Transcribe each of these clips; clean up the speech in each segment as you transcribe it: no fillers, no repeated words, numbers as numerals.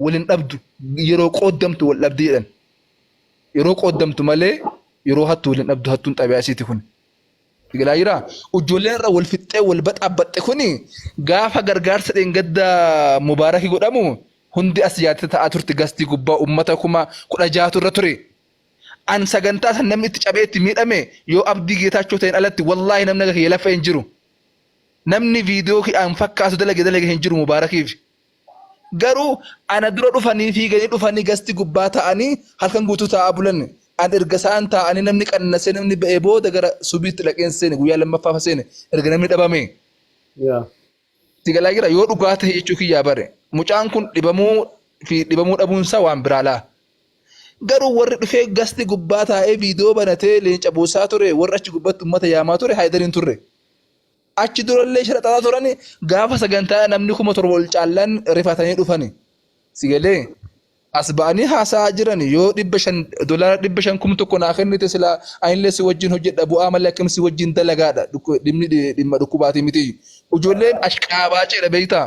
walin dhabdu yeroo qooddamtu wal dhabdiidhan yeroo qooddamtu malee yeroo hattu walin dhabdu hattuun xabi'aasiiti kun Digalaa jira ijoolleen irra wal fixxee wal baxaabbatte kuni gaafa gargaarsa dheengadda mubaarakii godhamu hundi as yaate ta'aa turte gastii gubbaa ummata kuma 16 irra ture an sagantaa san namni itti cabee itti miidhame yoo abdii geetaachoo ta'in alatti wallaahi namni naga kiyya lafa hin jiru namni viidiyoo an fakkaatu dalage hin jiru mubaarakiif garuu ana dura dhufanii fiiganii dhufanii gastii gubbaa ta'anii halkan guutuu ta'aa bulan an erga isaan ta'anii namni qannasee namni ba'ee booda gara subiitti dhaqeen seene guyyaa lammaffaa seene erga namni dhabame Digalaa jira yoo dhugaa ta'e jechuu kiyyaa bare mucaan kun dhibamuu dhabuunsaa waan biraa laa garuu warri dhufee gasti gubbaa taa'ee viidiyoo banatee leenca buusaa ture warri achi gubbatti ummata yaamaa ture haydariin turre achi durallee sharaxataa turani gaafa sagantaa namni 7,000 ol caallaan rifatanii dhufani sigalee as ba'anii haasaa jiran yoo $500 kum tokko naa kennite sila aynillee si wajjin hojjedha bu'aa malee akkam si wajjin dalagaadha dhimma dhukkubaatii miti ijoolleen ashqaabaa jedha beektaa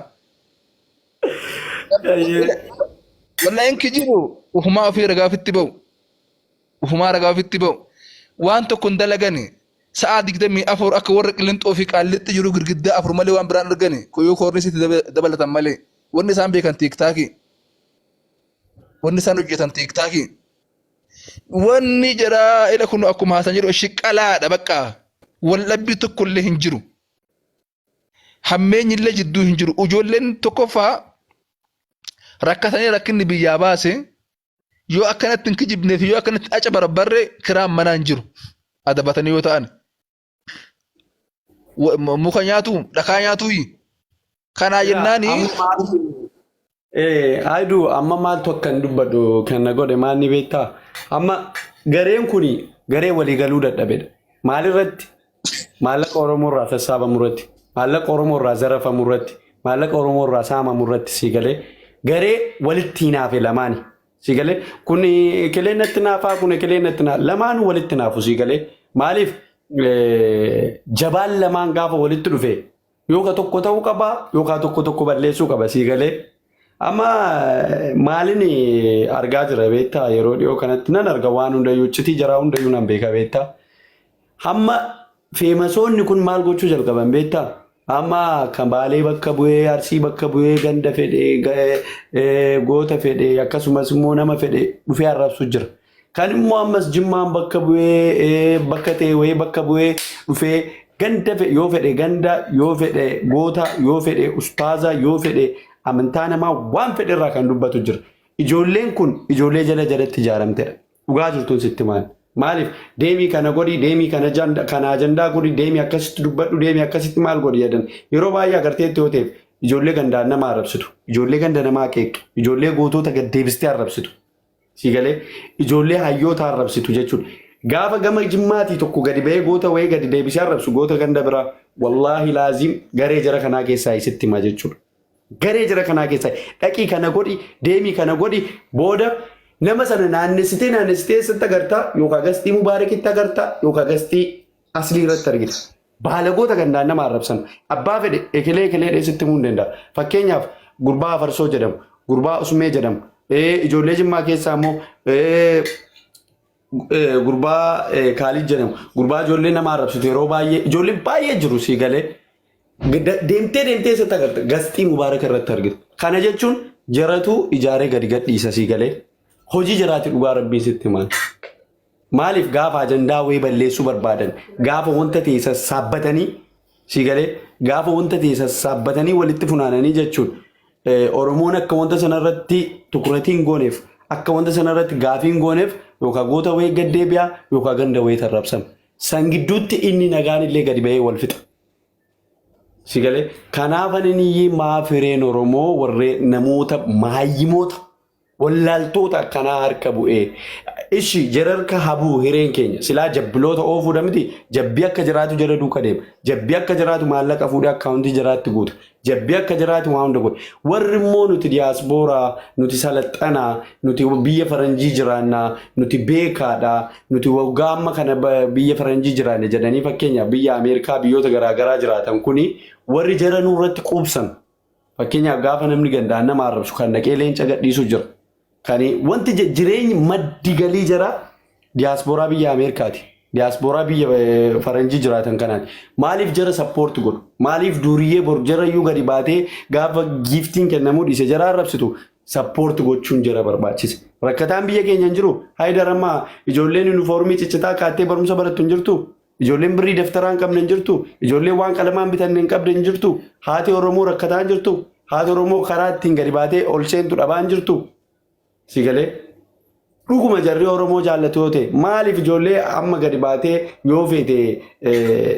wallahi in kijibu ufumaa ofii ragaafitti ba'u waan tokko hin dalagani sa'a 24 akka warra qillinxoo fi qaallitti jiru girgiddaa 4 malee waan biraan argani koyoo koornisitti dabalatan malee wanni isaan beekan tiiktaakii wanni isaan hojjetan tiiktaakii wanni jiraa ila kun akkuma haasan jedhu shiqqalaadha bakka wal dhabbii tokko illee hin jiru hammeenyi illee jidduu hin jiru ijoolleen tokkoffaa rakkatanii rakkinni biyyaa baase yoo akkanatti hin kijibneef yoo akkanatti aca barbarre kiraan manaa hin jiru adabatanii yoo ta'an muka nyaatu dhakaa nyaatu kanaa jennaani Aidu amma maaltu akkan dubbadhu kan godhe maanni beektaa amma gareen kuni garee walii galuu dadhabedha maalirratti maallaqa Oromoo irraa sassaabamu irratti maallaqa Oromoo irraa zarafamu irratti maallaqa Oromoo irraa saamamu irratti si galee garee walitti naafe lamaani si galee kun kileenatti naafaa kun kileenatti lamaan walitti naafu si galee maaliif jabaan lamaan gaafa walitti dhufe yookaan tokko ta'uu qaba yookaan tokko balleessuu qaba si galee amma maalin argaa jira beektaa yeroo dhiyoo kanatti nan arga waan hundayyuu citii jaraa hundayyuu nan beeka beektaa hamma feemasoonni kun maal gochuu jalqaban beektaa amma kan baalee bakka bu'ee arsii bakka bu'ee ganda fedhee goota fedhee akkasumas immoo nama fedhee dhufee arrabsu jira kan immoo ammas jimmaan bakka bu'ee bakka ta'e wayii bakka bu'ee dhufee ganda yoo fedhe ganda yoo fedhe goota yoo fedhe ustaaza yoo fedhe amantaa namaa waan fedhe irraa kan dubbatu jira ijoolleen kun ijoollee jalatti ijaaramtedha dhugaa jirtuun sitti maaliif deemii kana godhi deemii kana ajandaa godhi deemii akkasitti dubbadhu deemii akkasitti maal godhi jedhan yeroo baay'ee agarteetti yoo ta'eef ijoollee gandaan nama arrabsitu ijoollee ganda namaa qeeqxu ijoollee gootota gaddeebistee arrabsitu siigalee ijoollee hayyoota arrabsitu jechuudha gaafa gama jimmaatii tokko gadi ba'ee goota wayii gadi deebisee arrabsu goota ganda biraa wallaahi laaziim garee jara kanaa keessaa isitti hima jechuudha garee jara kanaa keessaa dhaqii kana godhi deemii kana godhi booda nama sana naannessitee sitti agartaa yookaan gastii mubaarakitti agartaa yookaan gastii aslii irratti argita baalagoota gandaan nama arrabsan abbaa fedhe ekelee dheessitti himuu hin danda'a fakkeenyaaf gurbaa afarsoo jedhamu gurbaa usmee jedhamu ijoollee jimmaa keessaa immoo gurbaa kaalid jedhamu gurbaa ijoollee nama arrabsitu yeroo baay'ee ijoollee baay'ee jiru sii galee deemtee sitti agarta gastii mubaaraka irratti argita kana jechuun jaratu ijaaree gadi gadhiisa sii galee hojii jiraati dhugaa rabbii sitti himan maaliif gaafa ajandaa wayii balleessuu barbaadan gaafa wanta ta'e sassaabbatanii sii galee gaafa wanta ta'e sassaabbatanii walitti funaananii jechuun Oromoon akka wanta sanarratti tukuratii hin gooneef akka wanta sanarratti gaafii hin gooneef yookaan goota wayii gaddeebi'aa yookaan ganda wayii tarrabsan san gidduutti inni nagaan illee gadi ba'ee wal fixa. Sigalee kanaaf inni maafireen Oromoo warree namoota maayyimoota wallaaltoota akkanaa harka bu'ee ishi jararka habuu hireen keenya silaa jabbiloota oofuu miti jabbii akka jiraatu jara duuka deema jabbii akka jiraatu maallaqa fuudhee akkaawuntii jiraatti guuta jabbii akka jiraatu waan hunda godhe warri immoo nuti diyaaspooraa nuti salaxanaa nuti biyya faranjii jiraannaa nuti beekaadhaa nuti waggaa amma kana biyya faranjii jiraanne jedhanii fakkeenyaaf biyya Ameerikaa biyyoota garaagaraa jiraatan kuni warri jara nurratti quubsan Fakkeenyaaf gaafa namni gandaan nama arrabsu kan dhaqee leenca gadhiisu jira. Kan wanti jireenyi maddi galii jira diyaaspooraa biyya Ameerikaati. Diyaaspooraa biyya faranjii jiraatan kanaati. Maaliif jara sappoorti godhu? Maaliif duriyyee boru jara iyyuu gadi baatee gaafa giiftiin kennamuu dhiise jara arrabsitu sappoorti gochuun jara barbaachisa. Rakkataan biyya keenya hin jiru. Haayidar ammaa ijoolleen yuunifoormii ciccitaa kaattee barumsa barattu hin jirtu. Ijoolleen birrii daftaraa hin qabne hin jirtu. Ijoolleen waan qalamaan bitanne hin qabne hin jirtu. Haati Oromoo rakkataa hin jirtu. Haati Oromoo karaa ittiin gadi baatee ol seentu dhabaa hin jirtu. Sigalee dhuguma jarri Oromoo jaallatu yoo ta'e maaliif ijoollee amma gadi baatee yoo feete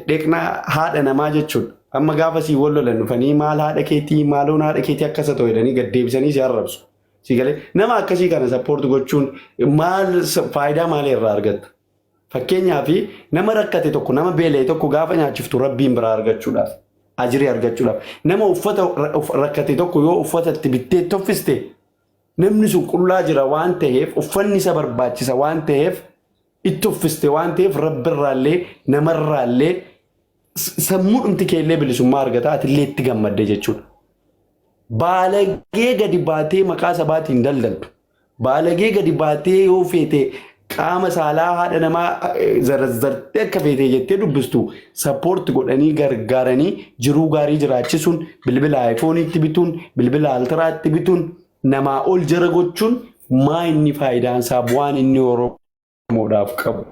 dheqnaa haadha namaa jechuudha. Amma gaafa sii wal lolan dhufanii maal haadha keetii maaloon haadha keetii akkasa ta'u jedhanii gad deebisanii si arrabsu. Sigalee nama akkasii kana sappoorti gochuun maal faayidaa maalii irraa argatta? Fakkeenyaaf nama rakkate tokko nama beela'e tokko gaafa nyaachiftu rabbiin biraa argachuudhaaf ajirii argachuudhaaf nama uffata rakkate tokko yoo uffata itti bittee toffiste namni sun qullaa jira waan ta'eef uffanni isa barbaachisa waan ta'eef itti uffiste waan ta'eef rabbirraallee namarraallee sammuu dhumti keellee bilisummaa argata atillee itti gammadde jechuudha. Baalagee gadi baatee maqaa sabaatiin daldaltu. Baalagee gadi baatee yoo feete qaama saalaa haadha namaa zarazartee akka feetee jettee dubbistu sappoorti godhanii gargaaranii jiruu gaarii jiraachisuun bilbila aayifooniitti bituun bilbila altiraatti bituun namaa ol jara gochuun maa inni faayidaan isaa bu'aan inni Oromoodhaaf qabu.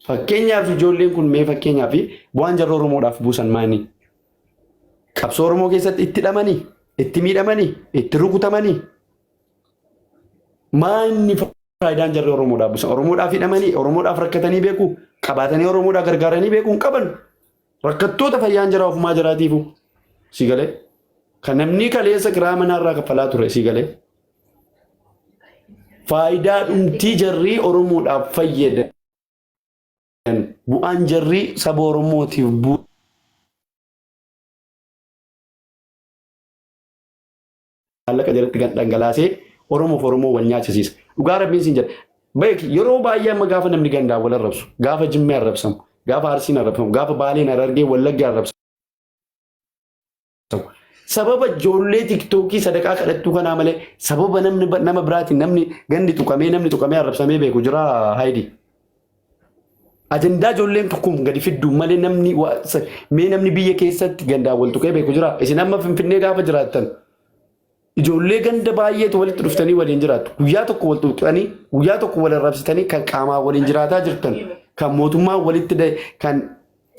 Fakkeenyaaf ijoolleen kun mee fakkeenyaaf bu'aan jarri Oromoodhaaf buusan maani? Qabsoo Oromoo keessatti itti hidhamanii, itti miidhamanii, itti rukutamanii maa inni faayidaan jarri Oromoodhaaf buusan? Oromoodhaaf hidhamanii, Oromoodhaaf rakkatanii beeku, qabaatanii Oromoodhaaf gargaaranii beeku hin qaban. Rakkattoota fayyaan jira ofumaa jiraatiifu. Sigalee kan namni kaleessa kiraa manarraa kaffalaa ture sigalee. Faayidaa dhumtii jarri Oromoodhaaf fayyadan bu'aan jarri saba Oromootiif maallaqa jalatti kan dhangalaasee Oromoof Oromoo wal nyaachisiisa. Dhugaa rabbiin siin jedha. Beeki yeroo baay'ee amma gaafa namni gandaa wal arrabsu, gaafa Jimmee arrabsamu, gaafa Arsiin arrabsamu, gaafa Baaleen Harargee Wallaggaa arrabsamu. Sababa ijoollee tiktookii sadaqaa kadhattuu kanaa malee sababa nama biraatiin namni gandi tuqamee arrabsamee beeku jira Haayidi. Ajandaa ijoolleen tokkoon gadi fidduu malee namni biyya keessatti gandaa wal tuqee beeku jira. Isin amma Finfinnee gaafa jiraattan ijoollee ganda baay'eetu walitti dhuftanii waliin jiraatu. Guyyaa tokko wal tuqanii, guyyaa tokko wal arrabsitanii kan qaamaa waliin jiraataa jirtan, kan mootummaa walitti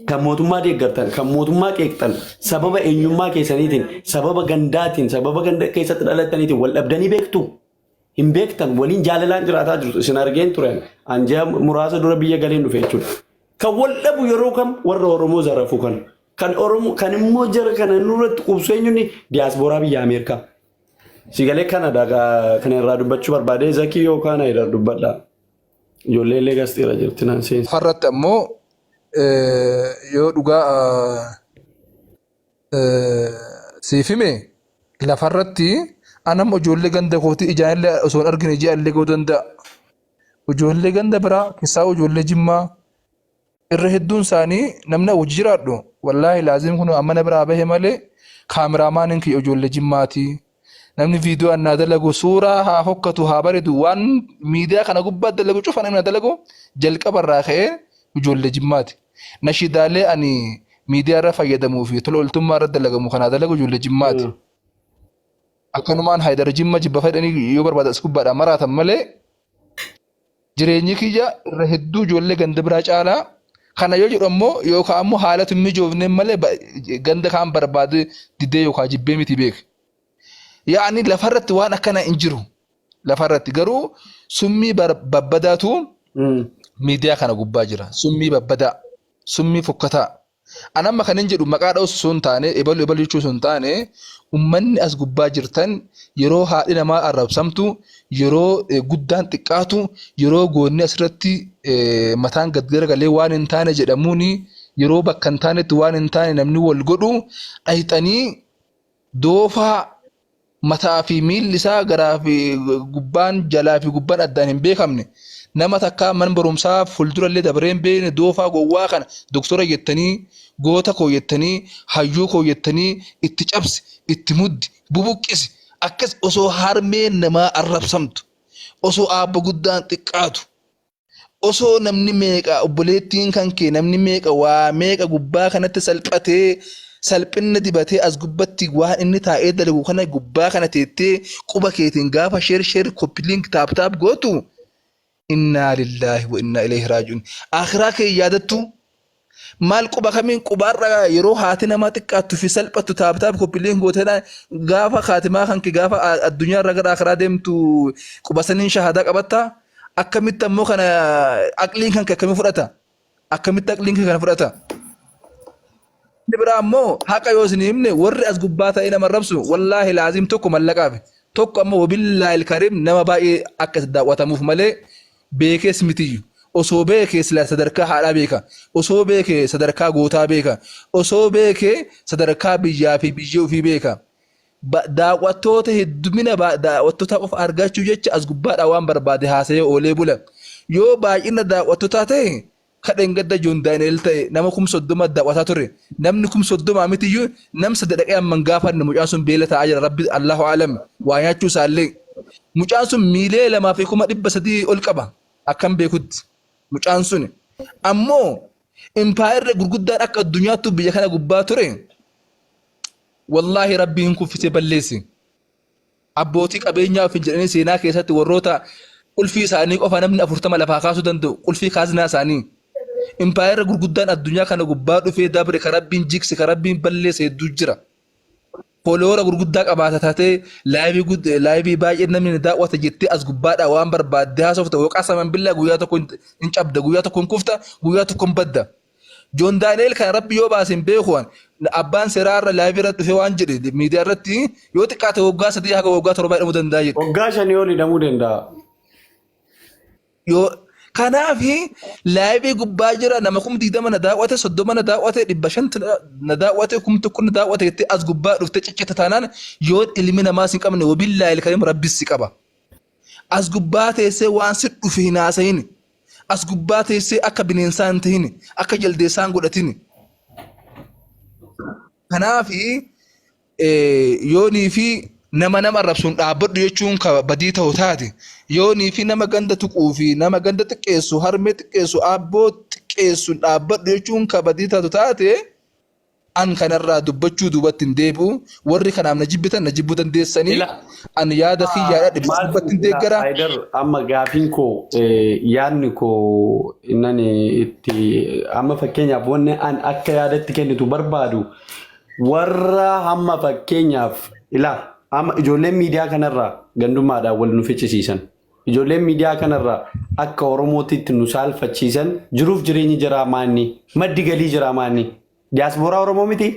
kan mootummaa deeggartan, kan mootummaa qeeqxan, sababa eenyummaa keessaniitiin, sababa gandaatiin, sababa ganda keessatti dhalattaniitiin wal dhabdanii beektu. Hin beektan waliin jaalalaan jiraataa jirtu. Isin argeen turan anjaa muraasa dura biyya galeen dhufe jechuudha. Kan wal dhabu yeroo kam warra Oromoo zarafu kan immoo jara kana nurratti qubsu eenyuun diyaaspooraa biyya Ameerikaa. Sigalee Kanaadaa kana irraa dubbachuu barbaade Zakii yookaan Haayidar dubbadha. Ijoollee illee gasteera jirti naan seensa. Har'atti ammoo yoo dhugaa siif hime lafarratti anam ijoollee ganda kootii ijaanillee osoo hin argine ijaallee ga'uu danda'a. Ijoollee ganda biraa keessaa ijoollee Jimmaa irra hedduun isaanii namni hojii jiraadhu. Wallaahi laazim kun amma na biraa bahe malee kaameraamaaniin kiyya ijoollee Jimmaati. Namni viidiyoo annaa dalagu suuraa haa hokkatu haa bareedu waan miidiyaa kana gubbaa dalagu cufa namni dalagu jalqabarraa ka'ee ijoollee Jimmaati. Nashidaalee ani miidiyaa irra fayyadamuu fi tola ooltummaa irra dalagamu kanaa dalagu ijoollee Jimmaati. Akkanumaan Haayidar Jimma jibba fayyadanii yoo barbaadan as gubbaadhaan maraatan malee jireenyi kiyya irra hedduu ijoollee ganda biraa caalaa. Kana yoo jedhu ammoo yookaan ammoo haalatu hin mijoofne malee ganda kaan barbaade diddee yookaan jibbee miti beeku. Yaani lafarratti waan akkana hin jiru. Lafarratti garuu summii babbadaatu miidiyaa kana gubbaa jira. Summii babbadaa, summii fokkataa. Anamma kan hin jedhu maqaa dha'us osoo hin taane ebalu jechuu osoo hin taane uummanni as gubbaa jirtan yeroo haadhi namaa arrabsamtu, yeroo guddaan xiqqaatu, yeroo goonni asirratti mataan gad garagalee waan hin taane jedhamuun yeroo bakka hin taanetti waan hin taane namni wal godhu dhayxanii doofaa mataa fi miilli isaa garaa fi gubbaan jalaa fi gubbaan addaan hin beekamne nama takka man barumsaa fuuldurallee dabareen beekne doofaa gowwaa kana doktora jettanii goota koo jettanii hayyuu koo jettanii itti cabsi itti muddi bubuqqisi akkas osoo harmeen namaa arrabsamtu osoo aabba guddaan xiqqaatu osoo namni meeqa obboleettiin kan kee namni meeqa waa meeqa gubbaa kanatti salphatee salphinna dibatee as gubbatti waan inni taa'ee dalagu kana gubbaa kana teettee quba keetiin gaafa sheer koppiliink taap gootu innaa lillaahi wa innaa ilayhi raaji'uun akhiraa kee yaadattu maal quba kamiin qubaarra yeroo haati namaa xiqqaattu fi salphattu taap koppiliink gooteedha gaafa kaatimaa kan kee gaafa addunyaarra gara akhiraa deemtu quba saniin shahaadaa qabatta akkamitti ammoo kana aqliin kan kee akkamii fudhata akkamitti aqliin kee kana fudhata Dibra ammoo haqa yoo isin himne warri as gubbaa ta'ee nama rabsu wallaahi laazim tokko mallaqaaf tokko ammoo wabillaahi karim nama baay'ee akka daawwatamuuf malee beekees mitiyyu osoo beekee sila sadarkaa haadhaa beeka osoo beekee sadarkaa gootaa beeka osoo beekee sadarkaa biyyaa fi biyyee ofii beeka daawwattoota heddumina daawwattoota qofa argachuu jecha as gubbaadhaa waan barbaade haasa'ee oolee bula yoo baay'ina daawwattootaa ta'e kadhen gadda Joon Daani'el ta'e nama 30 daawwataa ture namni 30 mitiyyuu namsa dhaqee amman gaafanne mucaan sun beela ta'aa jira rabbi Allahu aalam waa nyaachuu isaallee mucaan sun miilee 2,300 ol qaba akkam beekutti mucaan sun ammoo impaayirri gurguddaan akka addunyaattu biyya kana gubbaa ture wallaahi rabbiin kuffisee balleessi abbootii qabeenyaa fi jedhanii seenaa keessatti warroota qulfii isaanii qofa namni 40 lafaa kaasuu danda'u qulfii kaaznaa isaanii impaayirri gurguddaan addunyaa kana gubbaa dhufee dabre ka rabbiin jigse ka rabbiin balleesse hedduu jira fooloora gurguddaa qabaata taatee laayivii baay'ee namni daawwata jettee as gubbaadhaa waan barbaadde haasofta yoo qasaman billaa guyyaa tokko hin cabda guyyaa tokko hin kufta guyyaa tokko hin badda Joon Daani'el kan rabbi yoo baasin beekuwan abbaan seeraarra laayivii irratti dhufee waan jedhe miidiyaa irratti yoo xiqqaate waggaa 3 haga waggaa 7 hidhamuu danda'a jedhe waggaa 5 ol hidhamuu danda'a yoo kanaaf laayivii gubbaa jira nama 20 na daawwate 30 na daawwate 500 na daawwate 1000 na daawwate jettee as gubbaa dhufte ciccita taanaan yoo ilmi namaa sin qabne wabillaahi karim rabbis si qaba as gubbaa teessee waan si dhufe hin haasayin as gubbaa teessee akka bineensaa hin tahin akka jaldeessaan godhatin kanaaf yoonii fi nama arrabsuun dhaabbadhu jechuun ka badii ta'u taate yoonii fi nama ganda tuquu fi nama ganda xiqqeessu harmee xiqqeessu aabboo xiqqeessu dhaabbadhu jechuun ka badii ta'u taate an kanarraa dubbachuu duubatti hin deebi'u warri kanaaf na jibbitan na jibbuu dandeessanii an yaada kiyyaadha dubbatti hin deeggara. Amma gaafiin koo yaadni koo innani itti amma fakkeenyaaf wanni an akka yaadatti kennitu barbaadu warra hamma fakkeenyaaf ilaa amma ijoolleen miidiyaa kanarraa gandummaadhaan wal nu ficcisiisan ijoolleen miidiyaa kanarraa akka Oromootitti nu saalfachiisan jiruuf jireenyi jiraa maanni maddi galii jiraa maanni diyaasbooraa Oromoo miti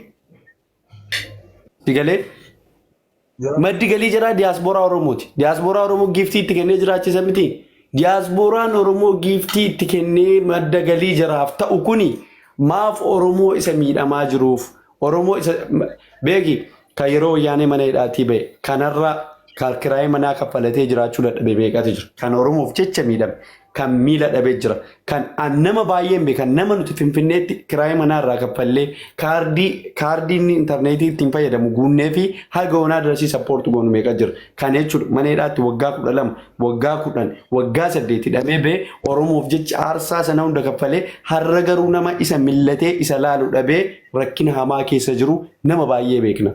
digalee maddi galii jiraa diyaasbooraa Oromooti diyaasbooraa Oromoo giiftii itti kennee jiraachisa miti diyaasbooraan Oromoo giiftii itti kennee madda galii jiraaf ta'u kuni maaf Oromoo isa miidhamaa jiruuf Oromoo isa beeki ka yeroo wayyaanee mana hidhaatii ba'e kanarra kiraayee manaa kaffalatee jiraachuu dadhabee beekatu jira kan Oromoof jecha miidhame kan miila dhabee jira kan nama baay'een beekan nama nuti Finfinneetti kiraayee manaa irraa kaffallee kaardii intarneetii ittiin fayyadamu guunnee fi haga onaa darasii sappoortu goonu meeqa jira kan jechuudha mana hidhaatti waggaa 12 waggaa 10 waggaa 8 hidhamee ba'e Oromoof jecha aarsaa sana hunda kaffalee har'a garuu nama isa millatee isa laalu dhabee rakkina hamaa keessa jiru nama baay'ee beekna.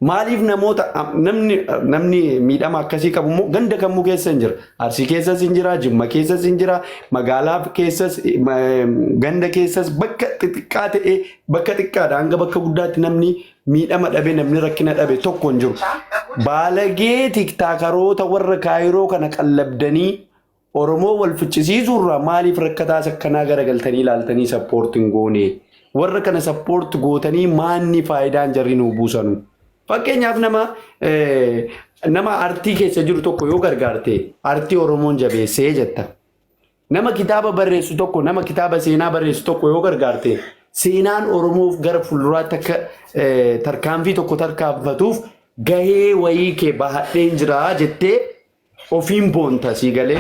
Maaliif namoota namni miidhama akkasii qabu immoo ganda kamuu keessa hin jira Arsii keessas hin jira Jimma keessas hin jira magaalaa keessas ganda keessas bakka xixiqqaa ta'e bakka xiqqaadha hanga bakka guddaatti namni miidhama dhabe namni rakkina dhabe tokko hin jiru baalagee tiktaakaroota warra kaayiroo kana qallabdanii Oromoo wal ficcisiisuurraa maaliif rakkataas akkanaa garagaltanii ilaaltanii sappoortiin goone warra kana sappoort gootanii maanni faayidaan jarri nuu buusanu. Fakkeenyaaf nama artii keessa jiru tokko yoo gargaarte artii Oromoon jabeessee jetta. Nama kitaaba barreessu tokko nama kitaaba seenaa barreessu tokko yoo gargaarte seenaan Oromoof gara fuulduraatti akka tarkaanfii tokko tarkaanfatuuf gahee wayii kee bahadheen jira jettee ofiin boonta sii galee.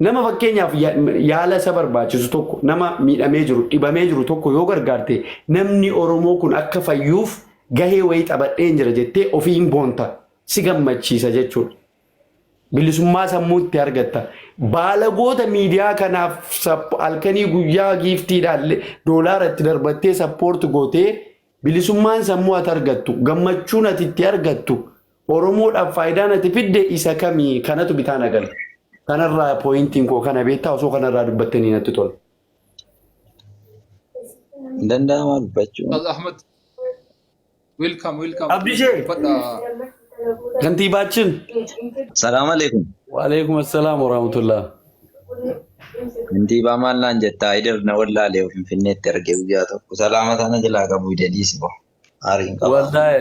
Nama fakkeenyaaf yaala isa barbaachisu tokko nama miidhamee jiru dhibamee jiru tokko yoo gargaarte namni Oromoo kun akka fayyuuf gahee wayii taphadheen jira jettee ofiin boonta si gammachiisa jechuudha. Bilisummaa sammuutti argatta. Baalagoota miidiyaa kanaaf halkanii guyyaa giiftiidhaan doolaara itti darbattee sappoorti gootee bilisummaan sammuu ati argattu gammachuun ati itti argattu Oromoodhaaf faayidaan ati fidde isa kamii kanatu bitaan agarra. Kanarraa pooyintiin koo kana beektaa osoo kanarraa dubbattanii natti tola. Danda'amaa dubbachuu. Ahmed, welcome. Abdishee. Kantiibaaችን Salaam alaikum. ወአለይኩም ሰላም ወራህመቱላህ Kantiibaa maal naan jettaa Haydar na wallaalee of Finfinneetti argee guyyaa tokko salaama sana jalaa qabuu dedhiisi bo. Aariin qaba. ወላሂ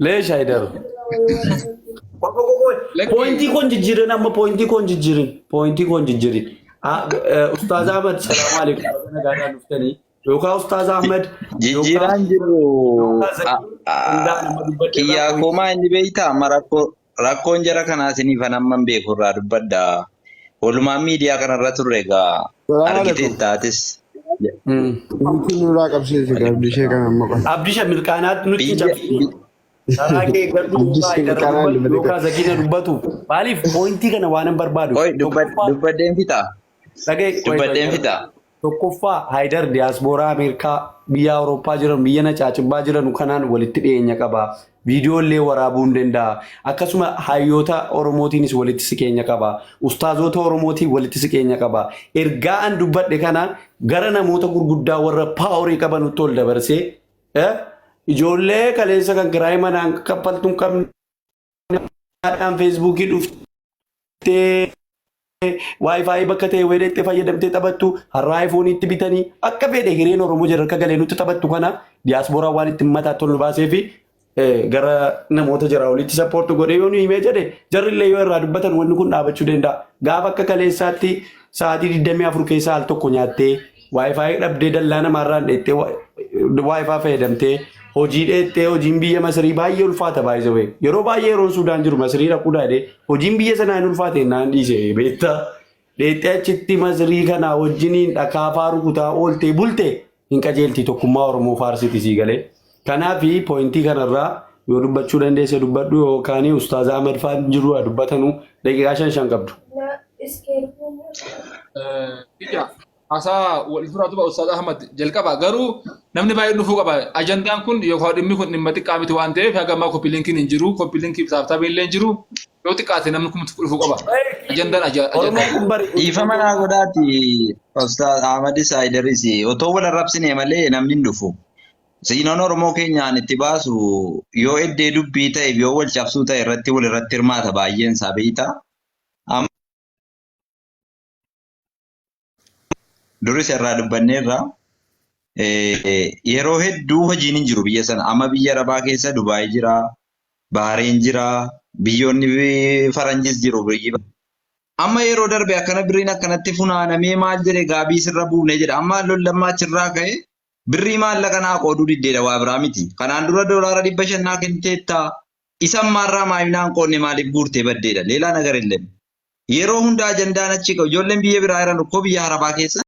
leesh Haydar pointii kon jijjiirin amma pointii kon jijjiirin Ustaaz Ahmed salaam alaikum nagaadhaan dhuftanii yookaan Ustaaz Ahmed Jijjiiraan jiru kiyyaa koomaa inni beeytaa amma rakkoon jara kanaa isiniifan amman beeku irraa dubbadda. Walumaan miidiyaa kanarra turre egaa argitee taates. Abdisha milkaanaatti nutti cabsii. Saraakee garuu yookaan zakina dubbatu maaliif poointii kana waan hin barbaadu. Dubbadeen fitaa. Tokkoffaa Haydar diyaasbooraa Ameerikaa biyya Awurooppaa jiran biyya na caacibbaa jiran kanaan walitti dhiyeenya qaba. Viidiyoolee waraabuu hin danda'a. Akkasuma hayyoota Oromootiinis walitti siqeenya qaba. Ustaazota Oromootiin walitti siqeenya qaba. Ergaa an dubbadhe kana gara namoota gurguddaa warra paaworii qabanutti ol dabarsee ijoollee kaleessa kan kiraayii manaan kaffaltuun qabnaan feesbuukii dhuftee Wi-Fi bakka ta'e weedheetti fayyadamtee taphattu har'aa iPhone'itti bitanii akka fedhe hireen Oromoo jira akka galee nutti taphattu kana diyaasbooraa waan itti mataa tolu baasee fi gara namoota jira walitti sappoortu godhee yoo himee jedhe jarrillee yoo irraa dubbatan wanni kun dhaabachuu danda'a. Gaafa akka kaleessaatti sa'aatii 24 keessaa al tokko nyaattee Wi-Fi dhabdee dallaa namaarraan dheettee Wi-Fi fayyadamtee hojii dheettee hojiin biyya Masrii baay'ee ulfaata baay'ee yeroo baay'ee yeroo Sudaan jiru Masrii dhaquu dhaadhee hojiin biyya sanaa hin ulfaate naan dhiise beektaa dheettee achitti Masrii kana wajjiniin dhakaa faaru kutaa ooltee bultee hin qajeelti tokkummaa Oromoo faarsiti sii galee. Kanaaf poointii kanarraa yoo dubbachuu dandeesse dubbadhu yookaan Ustaaz Ahmed fa'aa jiru dubbatanu daqiiqaa 5 qabdu. Asaa wal furaa duba Ustaaz Ahmed jalqaba garuu namni baay'ee dhufuu qaba. Ajandaan kun yookaan dhimmi kun dhimma xiqqaa miti waan ta'eef hagammaa koppii linkiin hin jiru. Koppii linkii taphtaa illee hin jiru. Yoo xiqqaate namni kun dhufuu qaba. Ajandaan ajandaan. Dhiifama naa godhaati Ustaaz Ahmedis Haydaris otoo wal arrabsine malee namni hin dhufu. Siinoon Oromoo keenyaan itti baasu yoo eddee dubbii ta'e yoo wal cabsuu ta'e irratti hirmaata baay'een isaa beektaa. Duris irraa dubbanneerra yeroo hedduu hojiin hin jiru biyya sana. Amma biyya Arabaa keessa Dubaay jira, Bahareen jira, biyyoonni Faranjis jiru. Amma yeroo darbe akkana birriin akkanatti funaanamee maal jedhe gaabii sirra buufne jedha. Amma lollammaa achirraa ka'e birrii maallaqa naa qooduu diddeedha waa biraa miti. Kanaan dura doolaara 500 kenniteetta. Isan maarraa maayinaan qoodne maaliif guurtee baddeedha. Leelaa nagar illee. Yeroo hundaa ajandaan achi qabu ijoolleen biyya biraa jiran tokko biyya Arabaa keessa.